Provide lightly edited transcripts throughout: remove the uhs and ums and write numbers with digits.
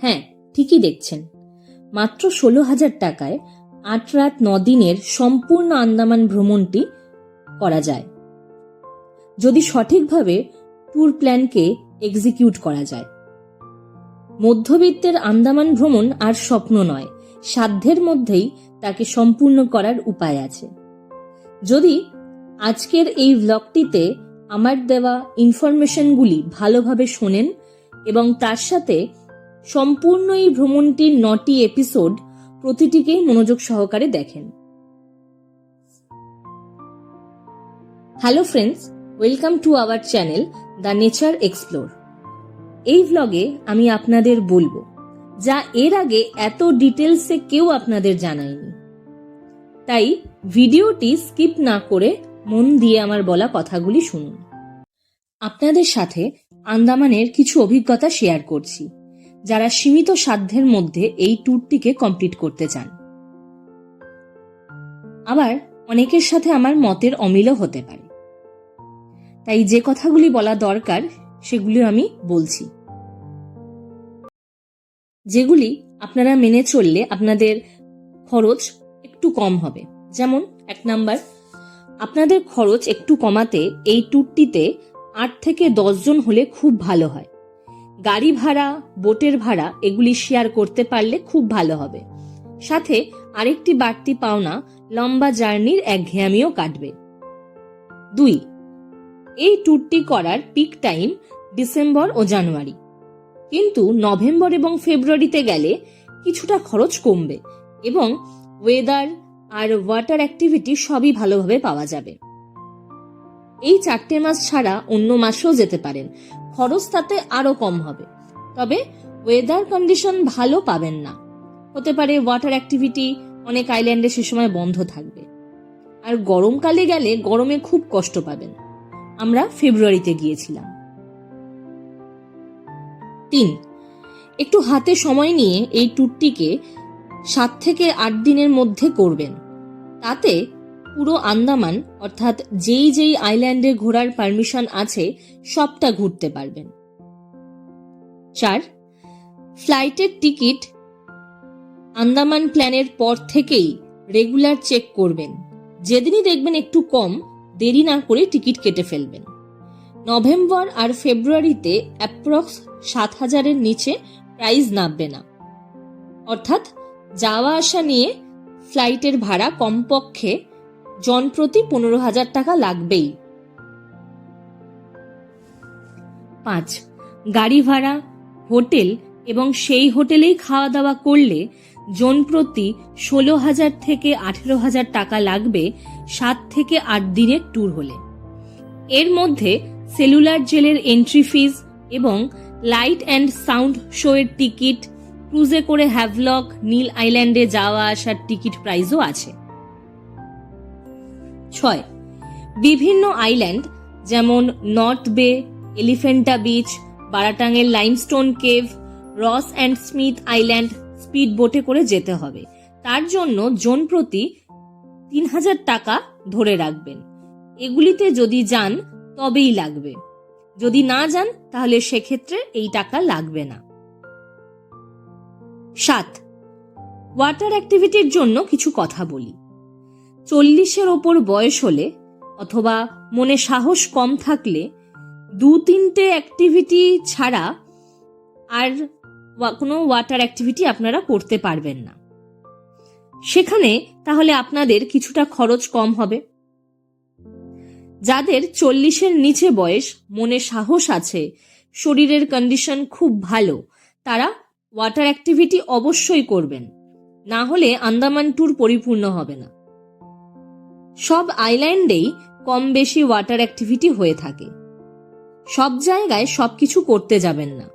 হ্যাঁ, ঠিকই দেখছেন। মাত্র 16,000 টাকায় 8 রাত 9 দিনের সম্পূর্ণ আন্দামান ভ্রমণটি করা যায়, যদি সঠিকভাবে ট্যুর প্ল্যানকে এক্সিকিউট করা যায়। মধ্যবিত্তের আন্দামান ভ্রমণ আর স্বপ্ন নয়, সাধ্যের মধ্যেই তাকে সম্পূর্ণ করার উপায় আছে। যদি আজকের এই ব্লগটিতে আমার দেওয়া ইনফরমেশনগুলি ভালোভাবে শোনেন এবং তার সাথে সম্পূর্ণ এই ভ্রমণটির 9টি এপিসোড প্রতিটিকেই মনোযোগ সহকারে দেখেন। Hello friends, welcome to our channel the nature explore. এই ভ্লগে আমি আপনাদের বলবো যা এর আগে এত ডিটেলসে কেউ আপনাদের জানায়নি। তাই ভিডিওটি স্কিপ না করে মন দিয়ে আমার বলা কথাগুলি শুনুন। আপনাদের সাথে আন্দামানের কিছু অভিজ্ঞতা শেয়ার করছি, যারা সীমিত সাধ্যের মধ্যে এই ট্যুরটিকে কমপ্লিট করতে চান। আবার অনেকের সাথে আমার মতের অমিলও হতে পারে, তাই যে কথাগুলি বলা দরকার সেগুলি আমি বলছি, যেগুলি আপনারা মেনে চললে আপনাদের খরচ একটু কম হবে। যেমন 1 নাম্বার, আপনাদের খরচ একটু কমাতে এই ট্যুরটিতে 8 থেকে 10 জন হলে খুব ভালো হয়। গাড়ি ভাড়া, বোটের ভাড়া এগুলি শেয়ার করতে পারলে খুব ভালো হবে। সাথে আরেকটি বাড়তি পাওনা, লম্বা জার্নির একঘেয়ামিও কাটবে। 2, এই ট্যুরটি করার পিক টাইম ডিসেম্বর ও জানুয়ারি, কিন্তু নভেম্বর এবং ফেব্রুয়ারিতে গেলে কিছুটা খরচ কমবে এবং ওয়েদার আর ওয়াটার অ্যাক্টিভিটি সবই ভালোভাবে পাওয়া যাবে। এই 4টে মাস ছাড়া অন্য মাসেও যেতে পারেন, খরচ তাতে আরো কম হবে। তবে ওয়েদার কন্ডিশন ভালো পাবেন না, হতে পারে ওয়াটার অ্যাক্টিভিটি অনেক আইল্যান্ডে সে সময় বন্ধ থাকবে। আর গরমকালে গেলে গরমে খুব কষ্ট পাবেন। আমরা ফেব্রুয়ারিতে গিয়েছিলাম। 3, একটু হাতে সময় নিয়ে এই ট্যুরটিকে 7 থেকে 8 দিনের মধ্যে করবেন। তাতে পুরো আন্দামান অর্থাৎ যেই আইল্যান্ডে ঘোরার পারমিশন আছে সবটা ঘুরতে পারবেন। 4, ফ্লাইটের টিকিট আন্দামান প্ল্যানের পর থেকেই রেগুলার চেক করবেন। যেদিনই দেখবেন একটু কম, দেরি না করে টিকিট কেটে ফেলবেন। নভেম্বর আর ফেব্রুয়ারিতে অ্যাপ্রক্স 7,000-এর নিচে প্রাইস নামবে না, অর্থাৎ যাওয়া আসা নিয়ে ফ্লাইটের ভাড়া কমপক্ষে জনপ্রতি 15,000 টাকা লাগবেই। 5, গাড়ি ভাড়া, হোটেল এবং সেই হোটেলেই খাওয়া দাওয়া করলে জনপ্রতি 16,000 থেকে 18,000 টাকা লাগবে 7 থেকে 8 দিনের ট্যুর হলে। এর মধ্যে সেলুলার জেলের এন্ট্রি ফিজ এবং লাইট অ্যান্ড সাউন্ড শো এর টিকিট, ক্রুজে করে হ্যাভলক, নীল আইল্যান্ডে যাওয়া আসার টিকিট প্রাইসও আছে। 6, বিভিন্ন আইল্যান্ড যেমন নর্থ বে, এলিফেন্টা বিচ, বারাটাঙের লাইমস্টোন কেভ, রস অ্যান্ড স্মিথ আইল্যান্ড স্পিড বোটে করে যেতে হবে। তার জন্য জন প্রতি 3,000 টাকা ধরে রাখবেন। এগুলিতে যদি যান তবেই লাগবে, যদি না যান তাহলে সেক্ষেত্রে এই টাকা লাগবে না। 7, ওয়াটার অ্যাক্টিভিটির জন্য কিছু কথা বলি। 40-এর ওপর বয়স হলে অথবা মনে সাহস কম থাকলে 2-3টে অ্যাক্টিভিটি ছাড়া আর কোনো ওয়াটার অ্যাক্টিভিটি আপনারা করতে পারবেন না। সেখানে তাহলে আপনাদের কিছুটা খরচ কম হবে। যাদের 40-এর নিচে বয়স, মনে সাহস আছে, শরীরের কন্ডিশন খুব ভালো, তারা ওয়াটার অ্যাক্টিভিটি অবশ্যই করবেন, না হলে আন্দামান ট্যুর পরিপূর্ণ হবে না। সব আইল্যান্ডেই কম বেশি ওয়াটার অ্যাক্টিভিটি হয়ে থাকে, সব জায়গায় সবকিছু করতে যাবেন না।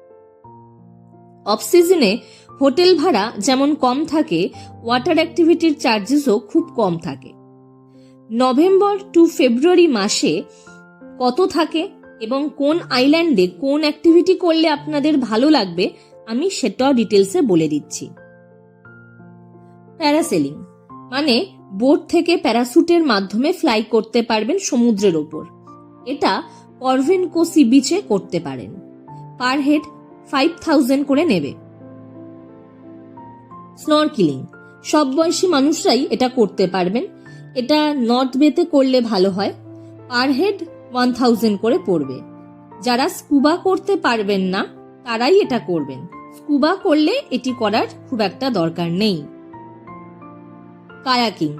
অফ সিজনে হোটেল ভাড়া যেমন কম থাকে, ওয়াটার অ্যাক্টিভিটির চার্জেসও খুব কম থাকে। নভেম্বর টু ফেব্রুয়ারি মাসে কত থাকে এবং কোন আইল্যান্ডে কোন অ্যাক্টিভিটি করলে আপনাদের ভালো লাগবে আমি সেটাও ডিটেলসে বলে দিচ্ছি। প্যারাসেলিং মানে বোট থেকে প্যারাসুটের মাধ্যমে ফ্লাই করতে পারবেন সমুদ্রের ওপর। এটা করভেনকো সি বিচে করতে পারেন। পার হেড 5,000 করে নেবে। স্নরকেলিং সব বয়সী মানুষরাই এটা করতে পারবেন। এটা নর্থ বেতে করলে ভালো হয়। পার হেড 1000 করে পড়বে। যারা স্কুবা করতে পারবেন না তারাই এটা করবেন। স্কুবা করলে এটি করার খুব একটা দরকার নেই। কায়াকিং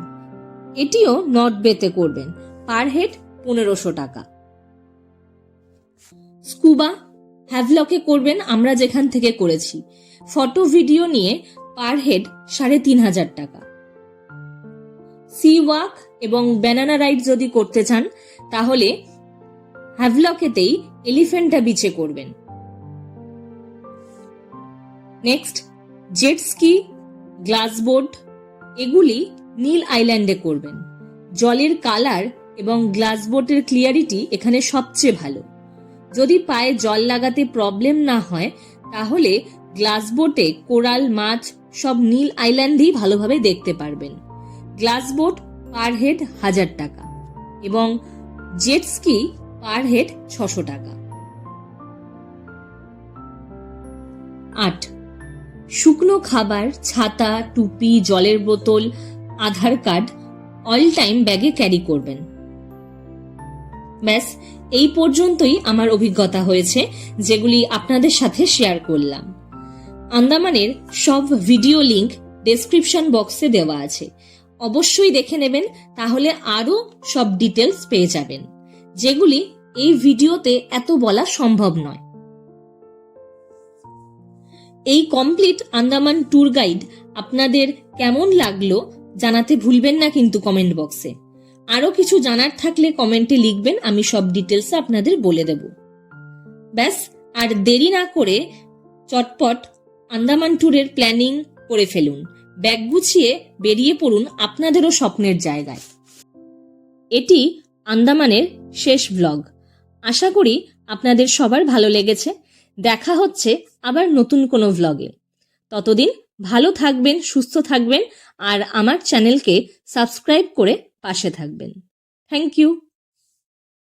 এটিও নর্থ বেতে করবেন। পার হেড 1500 টাকা। স্কুবা হ্যাভলকে করবেন আমরা যেখান থেকে করেছি। ফটো ভিডিও নিয়ে পার হেড 3500 টাকা। সি ওয়াক এবং ব্যানানা রাইড যদি করতে চান তাহলে হ্যাভলকেতেই এলিফেন্টা বিচে করবেন। Next jet ski, glass boat এগুলি নীল আইল্যান্ডে করবেন। জলের কালার এবং গ্লাস বোটের ক্লিয়ারিটি এখানে সবচেয়ে ভালো। যদি পায়ে জল লাগাতে প্রবলেম না হয় তাহলে গ্লাস বোটে কোরাল, মাছ সব নীল আইল্যান্ডেই ভালোভাবে দেখতে পারবেন। গ্লাস বোট পার হেড 1000 টাকা এবং জেট স্কি পার হেড 600 টাকা। 8. শুকনো খাবার, ছাতা, টুপি, জলের বোতল, আধার কার্ড অল টাইম ব্যাগে ক্যারি করবেন। ব্যাস এই পর্যন্তই আমার অভিজ্ঞতা হয়েছে, যেগুলি আপনাদের সাথে শেয়ার করলাম। আন্দামানের সব ভিডিও লিংক ডেসক্রিপশন বক্সে দেওয়া আছে, অবশ্যই দেখে নেবেন, তাহলে আরো সব ডিটেলস পেয়ে যাবেন যেগুলি এই ভিডিওতে এত বলা সম্ভব নয়। এই কমপ্লিট আন্দামান ট্যুর গাইড আপনাদের কেমন লাগলো জানাতে ভুলবেন না কিন্তু কমেন্ট বক্সে। আরো কিছু জানার থাকলে কমেন্টে লিখবেন, আমি সব ডিটেলস আপনাদের বলে দেব। ব্যাস আর দেরি না করে চটপট আন্দামান ট্যুরের প্ল্যানিং করে ফেলুন। ব্যাগ গুছিয়ে বেরিয়ে পড়ুন আপনাদেরও স্বপ্নের জায়গায়। এটি আন্দামানের শেষ ব্লগ। আশা করি আপনাদের সবার ভালো লেগেছে। দেখা হচ্ছে আবার নতুন কোনো ভ্লগে। ততদিন ভালো থাকবেন, সুস্থ থাকবেন আর আমার চ্যানেলকে সাবস্ক্রাইব করে পাশে থাকবেন। Thank you.